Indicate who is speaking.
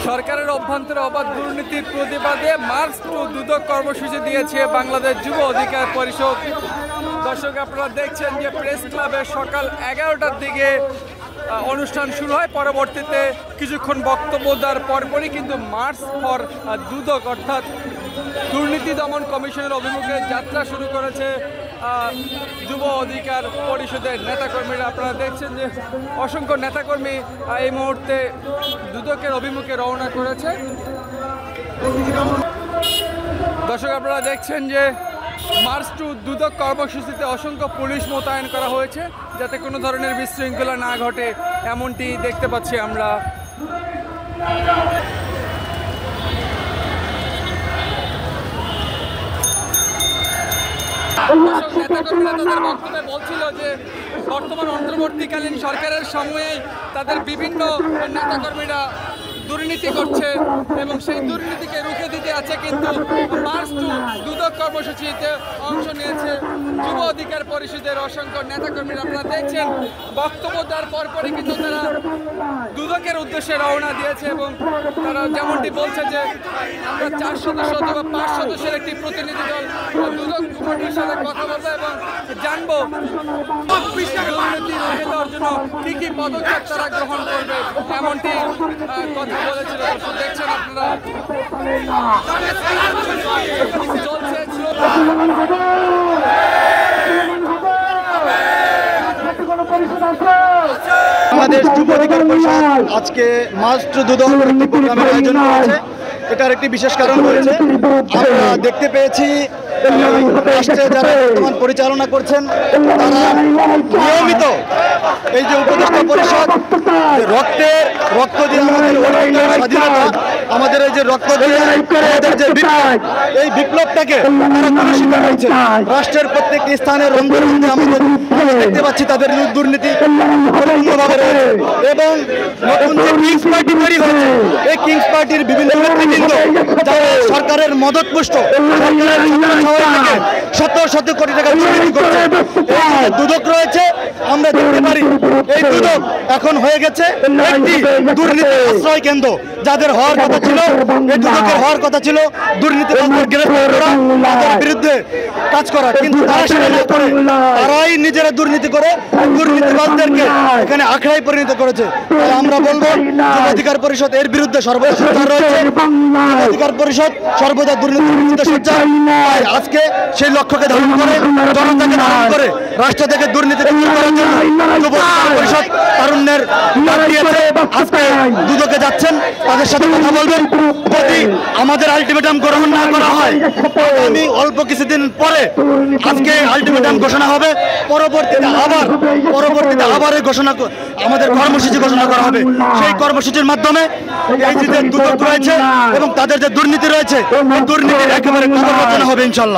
Speaker 1: সরকারের অভ্যন্তরে অবাধ দুর্নীতির প্রতিবাদে মার্চ টু দুদক কর্মসূচি দিয়েছে বাংলাদেশ যুব অধিকার পরিষদ। দর্শক, আপনারা দেখছেন যে প্রেস ক্লাবে সকাল 11টার দিকে অনুষ্ঠান শুরু হয়। পরবর্তীতে কিছুক্ষণ বক্তব্য দেওয়ার পরপরই কিন্তু মার্চ ফর দুদক অর্থাৎ দুর্নীতি দমন কমিশনের অভিমুখে যাত্রা শুরু করেছে যুব অধিকার পরিষদের নেতাকর্মীরা। আপনারা দেখছেন যে অসংখ্য নেতাকর্মী এই মুহূর্তে দুদকের অভিমুখে রওনা করেছে। দর্শক, আপনারা দেখছেন যে মার্চ টু দুদক কর্মসূচিতে অসংখ্য পুলিশ মোতায়েন করা হয়েছে যাতে কোনো ধরনের বিশৃঙ্খলা না ঘটে, এমনটি দেখতে পাচ্ছি আমরা। নেতাকর্মীরা তাদের বক্তব্যে বলছিল যে বর্তমান অন্তর্বর্তীকালীন সরকারের সময়ে তাদের বিভিন্ন নেতাকর্মীরা দুর্নীতি করছে এবং সেই দুর্নীতিকে রুখে দিতে আছে। কিন্তু মার্চ টু দুদক কর্মসূচিতে অংশ নিয়েছে যুব অধিকার পরিষদের অসংখ্য নেতাকর্মীরা। আপনারা দেখছেন বক্তব্য দেওয়ার পরপরই কিন্তু তারা দুদকের উদ্দেশ্যে রওনা দিয়েছে এবং তারা যেমনটি বলছে যে আমরা 4 সদস্য অথবা 5 সদস্যের একটি প্রতিনিধি দল দুদক কমিটির সাথে কথা বলবো এবং জানবো দুর্নীতি রুখে দেওয়ার জন্য কী কী পদক্ষেপ তারা গ্রহণ করবে, এমনটি কথা বলেছিল। দেখছেন আপনারা চলছে
Speaker 2: বাংলাদেশ যুব অধিকার পরিষদ আজকে মার্চ টু দুদক একটি প্রোগ্রামের আয়োজন করেছে। এটার একটি বিশেষ কারণ রয়েছে। আমরা দেখতে পেয়েছি রাষ্ট্রে যারা বর্তমান পরিচালনা করছেন তারা নিয়মিত এই যে উপদেষ্টা পরিষদ রক্ত দিয়ে আমাদের স্বাধীনতা, আমাদের এই যে রক্ত দিয়ে আমাদের যে বিপ্লব, এই বিপ্লবটাকে তারা কলুষিত করছে। রাষ্ট্রের প্রত্যেকটি স্থানের রঙ্গরূপে আমাদের দেখতে পাচ্ছি তাদের দুর্নীতি পরিপূর্ণভাবে রয়েছে। এবং নতুন যে কিংস পার্টি তৈরি হয়েছে, এই কিংস পার্টির বিভিন্ন নেতৃবৃন্দ যারা সরকারের মদতপুষ্ট, শত শত কোটি টাকা দুর্নীতি করছে। এই দুদক রয়েছে, আমরা দেখতে পারি এই দুদক এখন হয়ে গেছে একটি দুর্নীতি আশ্রয় কেন্দ্র। যাদের হওয়ার কথা ছিল, এই দুদকের হওয়ার কথা ছিল দুর্নীতিবাজদের গ্রেফতার করা, তাদের বিরুদ্ধে কাজ করা, কিন্তু তারা সেটা না করে তারাই নিজেরা দুর্নীতি করে দুর্নীতিবাজদেরকে এখানে আখড়ায় পরিণত করেছে। তাই আমরা বলবো যুব অধিকার পরিষদ এর বিরুদ্ধে সর্বদা সোচ্চার রয়েছে। যুব অধিকার পরিষদ সর্বদা দুর্নীতির বিরুদ্ধে সোচ্চার। তাই আজকে সেই লক্ষ্যকে ধারণ করে, জনতাকে ধারণ করে রাষ্ট্র থেকে দুর্নীতি দূর করার জন্য যুব অধিকার পরিষদ তারুণ্যের ডাক দিয়েছে। আজকে দুদকে যাচ্ছেন, তাদের সাথে কথা বলবেন। যদি আমাদের আলটিমেটাম গ্রহণ না করা হয়, আমি অল্প কিছুদিন পরে আজকে আলটিমেটাম ঘোষণা হবে। পরবর্তীতে আবার এই ঘোষণা আমাদের কর্মসূচি ঘোষণা করা হবে। সেই কর্মসূচির মাধ্যমে এই যে দুদক রয়েছে এবং তাদের যে দুর্নীতি রয়েছে, দুর্নীতির একেবারে হবে ইনশাল্লাহ।